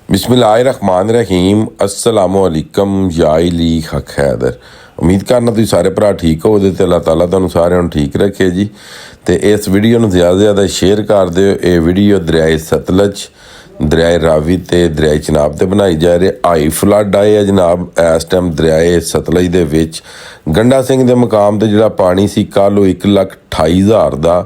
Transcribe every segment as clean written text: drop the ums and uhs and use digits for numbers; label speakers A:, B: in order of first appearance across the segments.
A: बिस्मिल्लाहिर्रहमानिर्रहीम अस्सलामुअलैकुम या इली हक हैदर। उम्मीद करना तुसीं सारे भरा ठीक हो ते अल्लाह ताला तुहानूं सारिਆਂ ਨੂੰ ठीक रखे जी। तो इस वीडियो ਨੂੰ ज़्यादा ज़्यादा शेयर कर दिओ। ये वीडियो दरियाए सतलज दरियाए रावी ते दरियाए चनाब ते बनाई जा रही। हाई फ्लड आए है जनाब इस टाइम दरियाए सतलज दे विच गंडा सिंह दे मुकाम ते जिहड़ा पानी सी कल 1,28,000 दा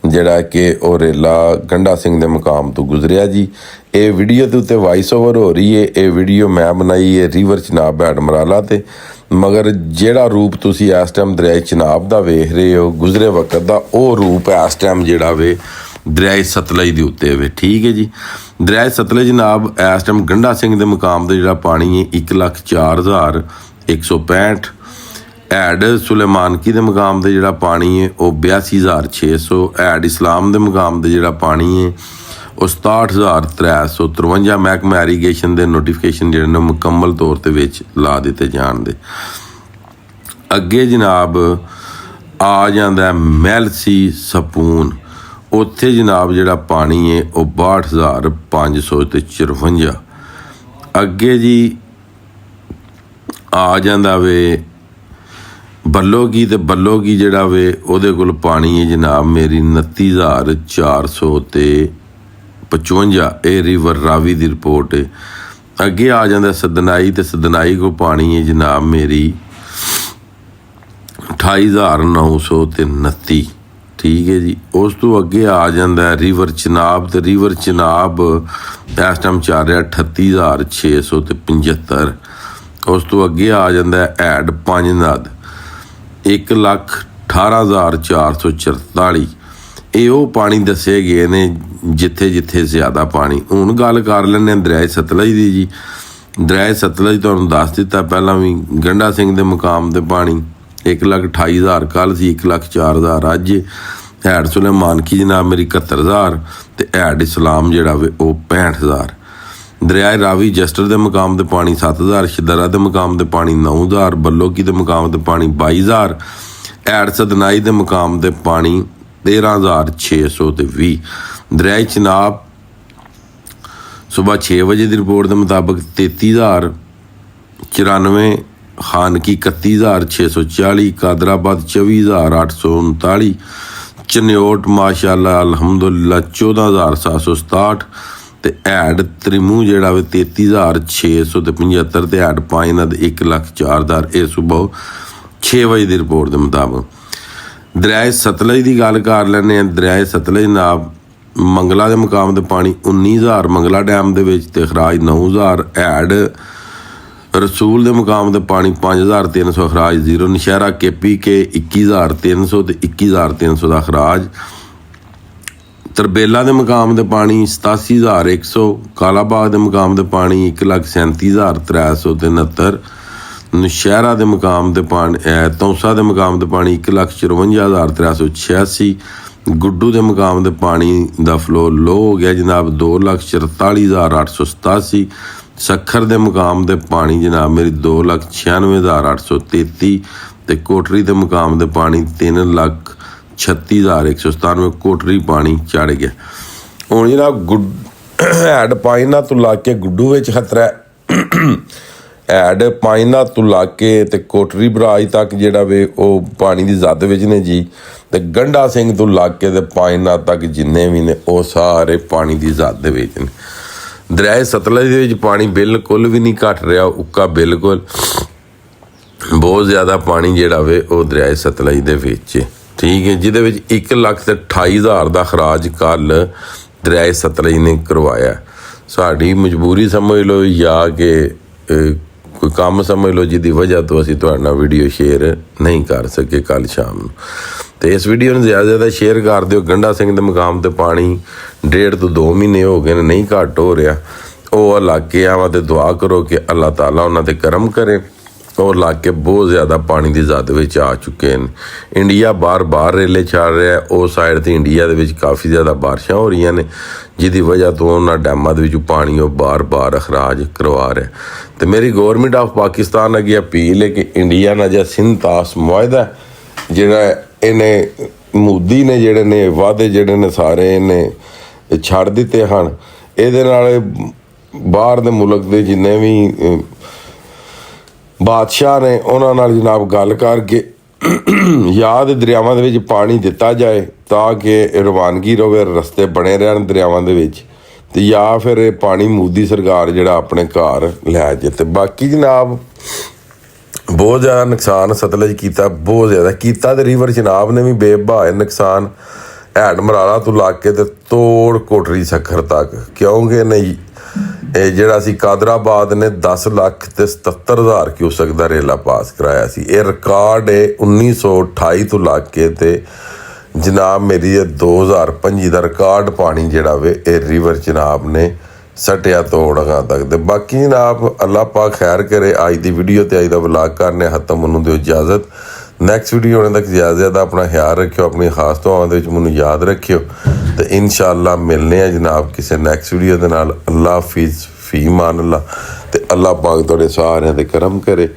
A: ਜਿਹੜਾ ਕਿ ਉਹ ਰੇਲਾ ਗੰਡਾ ਸਿੰਘ ਦੇ ਮੁਕਾਮ ਤੋਂ ਗੁਜ਼ਰਿਆ ਜੀ। ਇਹ ਵੀਡੀਓ ਦੇ ਉੱਤੇ ਵਾਇਸ ਓਵਰ ਹੋ ਰਹੀ ਹੈ। ਇਹ ਵੀਡੀਓ ਮੈਂ ਬਣਾਈ ਹੈ ਰਿਵਰ ਚਨਾਬ ਹੈਡਮਰਾਲਾ ਤੇ, ਮਗਰ ਜਿਹੜਾ ਰੂਪ ਤੁਸੀਂ ਇਸ ਟਾਈਮ ਦਰਿਆਏ ਚਨਾਬ ਦਾ ਵੇਖ ਰਹੇ ਹੋ ਗੁਜ਼ਰੇ ਵਕਤ ਦਾ, ਉਹ ਰੂਪ ਇਸ ਟਾਈਮ ਜਿਹੜਾ ਵੇ ਦਰਿਆਏ ਸਤਲਜ ਦੇ ਉੱਤੇ ਵੇ। ਠੀਕ ਹੈ ਜੀ। ਦਰਿਆਏ ਸਤਲਜ ਜਨਾਬ ਇਸ ਟਾਈਮ ਗੰਡਾ ਸਿੰਘ ਦੇ ਮੁਕਾਮ ਤੇ ਜਿਹੜਾ ਪਾਣੀ ਹੈ 1,04,165। हैड सुलेमानकी के मुकाम से जोड़ा पानी है वह 82,600। हैड इस्लाम के मुकाम से जोड़ा पानी है वह 67,353। महकमा एरीगेशन के नोटिफिकेशन जो मुकम्मल तौर पर ला दिते जान दे। अगे जनाब आ जाता है मैलसी सपून, उत्थे जनाब जोड़ा पानी है वह 62,554। अगे जी आ जाता वे बल्लोगी तो बल्लोगी जोड़ा वे ਉਹਦੇ ਕੋਲ पानी है जनाब मेरी 29,455। ये रिवर रावी की रिपोर्ट है। अगे आ जाता सदनाई तो सदनाई को पानी है जनाब मेरी 28,929। ठीक है जी। उस तो अगे आ जाता है रिवर चनाब तो रिवर चनाब इस टाइम चल रहा 38,675। उस तो अगे आ जाता है हैड पंजनद 1,18,444। ये वो पानी दसे गए ने जिथे जिथे ज़्यादा पानी। हुण गल कर लैंदे दरियाए सतलज की जी। दरियाए सतलज तुहानूं दस दिता पहलां भी गंडा सिंह के मुकाम ते पानी 1,28,000 कल सी 1,04,000 अज। हैड सुलेमानकी जनाब मेरी 71,000 ते हैड इस्लाम जिहड़ा वे वो 65,000। दरियाए रावी जस्टर के मुकाम ते पानी 7,000। शदरा के मुकाम ते पानी 9,000। बल्लोकी के मुकाम ते पानी 22,000। हैड सदनाई के मुकाम ते पानी 13,620। दरियाए चनाब सुबह 6 बजे की रिपोर्ट के मुताबिक 33,094। खानकी 31,640। कादराबाद 24,839। चन्योट माशाअल्लाह अलहमदुलिल्लाह 14,767। तो हैड त्रिमू जोड़ा वे 33,675 तो हैड पाइनद 1,04,000। ये सुबह 6 बजे की रिपोर्ट के मुताबिक। दरियाए सतलज की गल कर लैंदे हैं। दरियाए सतलज जनाब मंगला के मुकाम ते पानी 19,000 मंगला डैम के ते खराज 9,000। हैड रसूल के मुकाम ते पानी 5,300 खराज 0। नशहरा केपी के 21,300 तो 21,300 का खराज। तरबेला के मुकाम ते पानी 87,100। कालाबाग के मुकाम ते पानी 1,37,369। नौशहरा के मुकाम ते पानी तौसा के मुकाम ते पानी 1,54,386। गुड्डू के मुकाम ते पानी का फ्लो लो हो गया जनाब 2,44,887। सखर के मुकाम ते पानी जनाब मेरी 2,96,833। तो कोटरी के मुकाम ते पानी 3,36,197। कोटरी पानी चढ़ गया। हुण जनाब हैड पाइना तो ला के गुड्डू विच खतरा है। हैड पाइना तो ला के ते कोटरी बराज तक जिहड़ा वे वो पानी की जद विच ने जी। ते गंडा सिंह तो ला के ते पाइना तक जिन्ने भी ने वो सारे पानी की जद विच ने। दरियाए सतलज दे विच पानी बिल्कुल भी नहीं घट रहा, उक्का बिल्कुल बहुत ज़्यादा पानी जिहड़ा वे वो दरियाए सतलज दे विच। ठीक है। जिहदे विच 1,28,000 का खराज कल दरियाए सतलज ने करवाया। साड़ी मजबूरी समझ लो या कि कोई काम समझ लो जिसकी वजह तो असीं तुहाडे नाल वीडियो शेयर नहीं कर सके कल शाम नूं। तो इस वीडियो में ज़्यादा ज़्यादा शेयर कर दिओ। गंडा सिंह के मुकाम ते पानी 1.5 तो 2 महीने हो गए नहीं घट हो रहा। वो इलाके आवां ते दुआ करो कि अल्लाह ताला उन्हां ते करम करे। और इलाके बहुत ज़्यादा पानी की जद विच आ चुके हैं। इंडिया बार बार रेले चल रहा है। उस साइड तो इंडिया के काफ़ी ज़्यादा बारिशां हो रही ने जिसकी वजह तो उन्होंने डैमां दे विचों पानी वो बार बार अखराज करवा रहा। तो मेरी गौरमेंट ऑफ पाकिस्तान अगे अपील है कि इंडिया नाल जिह सिंध तास मुआहदा जिहड़ा इन्हें मोदी ने जिहड़े ने वादे जिहड़े ने सारे इन्हें छड़ दिते हैं। ये ਬਾਹਰ ਦੇ ਮੁਲਕ ਦੇ ਜਿੰਨੇ ਵੀ ਬਾਦਸ਼ਾਹ ਨੇ ਉਹਨਾਂ ਨਾਲ ਜਨਾਬ ਗੱਲ ਕਰਕੇ ਯਾਦ ਦਰਿਆਵਾਂ ਦੇ ਵਿੱਚ ਪਾਣੀ ਦਿੱਤਾ ਜਾਏ ਤਾਂ ਕਿ ਰਵਾਨਗੀ ਰਵੇ, ਰਸਤੇ ਬਣੇ ਰਹਿਣ ਦਰਿਆਵਾਂ ਦੇ ਵਿੱਚ, ਤੇ ਜਾਂ ਫਿਰ ਇਹ ਪਾਣੀ ਮੋਦੀ ਸਰਕਾਰ ਜਿਹੜਾ ਆਪਣੇ ਘਰ ਲੈ ਜੇ। ਤੇ ਬਾਕੀ ਜਨਾਬ ਬਹੁਤ ਜ਼ਿਆਦਾ ਨੁਕਸਾਨ ਸਤਲੁਜ ਕੀਤਾ, ਬਹੁਤ ਜ਼ਿਆਦਾ ਕੀਤਾ, ਤੇ ਰਿਵਰ ਚਨਾਬ ਨੇ ਵੀ ਬੇਬਹਾਏ ਨੁਕਸਾਨ ਹੈਡ ਮਰਾਲਾ ਤੋਂ ਲੱਗ ਕੇ ਤੇ ਤੋੜ ਕੋਟਰੀ ਸੱਖਰ ਤੱਕ, ਕਿਉਂਕਿ ਨਹੀਂ ਇਹ ਜਿਹੜਾ ਸੀ ਕਾਦਰਾਬਾਦ ਨੇ 10,77,000 ਕਿਊਸਕ ਦਾ ਰੇਲਾ ਪਾਸ ਕਰਾਇਆ ਸੀ। ਇਹ ਰਿਕਾਰਡ ਹੈ 1928 ਤੋਂ ਲੱਗ ਕੇ ਤੇ ਜਨਾਬ ਮੇਰੀ ਇਹ 2025 ਦਾ ਰਿਕਾਰਡ ਪਾਣੀ ਜਿਹੜਾ ਵੇ ਇਹ ਰਿਵਰ ਚਨਾਬ ਨੇ ਸਟਿਆ ਤੋੜਾਂ ਤੱਕ। ਤੇ ਬਾਕੀ ਜਨਾਬ ਅੱਲਾਹ ਪਾਕ ਖੈਰ ਕਰੇ। ਅੱਜ ਦੀ ਵੀਡੀਓ ਤੇ ਅੱਜ ਦਾ ਵਲੌਗ ਕਰਨੇ ਖਤਮ, ਮੈਨੂੰ ਦਿਓ ਇਜਾਜ਼ਤ। ਨੈਕਸਟ ਵੀਡੀਓ ਆਉਣ ਤੱਕ ਜ਼ਿਆਦਾ ਆਪਣਾ ਖਿਆਲ ਰੱਖਿਓ, ਆਪਣੀ ਖਾਸ ਦੁਆਵਾਂ ਦੇ ਵਿੱਚ ਮੈਨੂੰ ਯਾਦ ਰੱਖਿਓ, ਤੇ ਇਨਸ਼ਾਅੱਲਾ ਮਿਲਨੇ ਆ ਜਨਾਬ ਕਿਸੇ ਨੈਕਸਟ ਵੀਡੀਓ ਦੇ ਨਾਲ। ਅੱਲਾ ਹਾਫਿਜ਼, ਫੀ ਮਾਨ ਅੱਲਾ, ਤੇ ਅੱਲਾਹ ਪਾਕ ਤੁਹਾਡੇ ਸਾਰਿਆਂ ਦੇ ਕਰਮ ਕਰੇ।